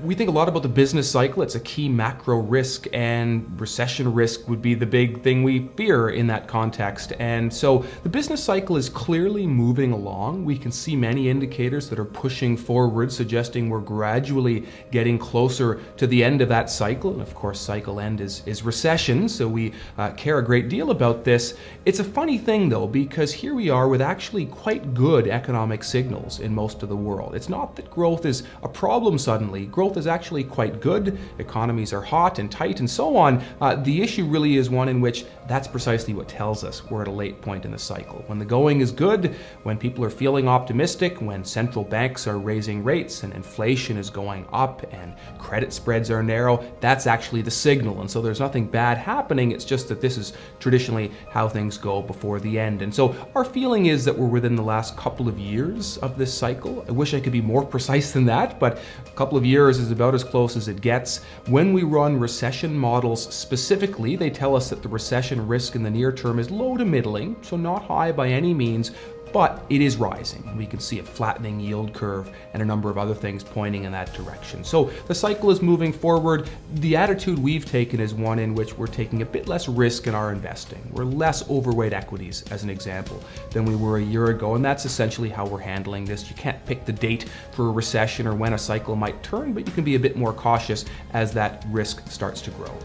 We think a lot about the business cycle. It's a key macro risk, and recession risk would be the big thing we fear in that context. And so the business cycle is clearly moving along. We can see many indicators that are pushing forward, suggesting we're gradually getting closer to the end of that cycle. And of course, cycle end is recession, so we care a great deal about this. It's a funny thing though, because here we are with actually quite good economic signals in most of the world. It's not that growth is a problem suddenly. Growth is actually quite good. Economies are hot and tight and so on. The issue really is one in which that's precisely what tells us we're at a late point in the cycle. When the going is good, when people are feeling optimistic, when central banks are raising rates and inflation is going up and credit spreads are narrow, that's actually the signal. And so there's nothing bad happening. It's just that this is traditionally how things go before the end. And so our feeling is that we're within the last couple of years of this cycle. I wish I could be more precise than that, but a couple of years is about as close as it gets. When we run recession models specifically, they tell us that the recession risk in the near term is low to middling, so not high by any means, but it is rising. We can see a flattening yield curve and a number of other things pointing in that direction. So the cycle is moving forward. The attitude we've taken is one in which we're taking a bit less risk in our investing. We're less overweight equities, as an example, than we were a year ago, and that's essentially how we're handling this. You can't pick the date for a recession or when a cycle might turn, but you can be a bit more cautious as that risk starts to grow.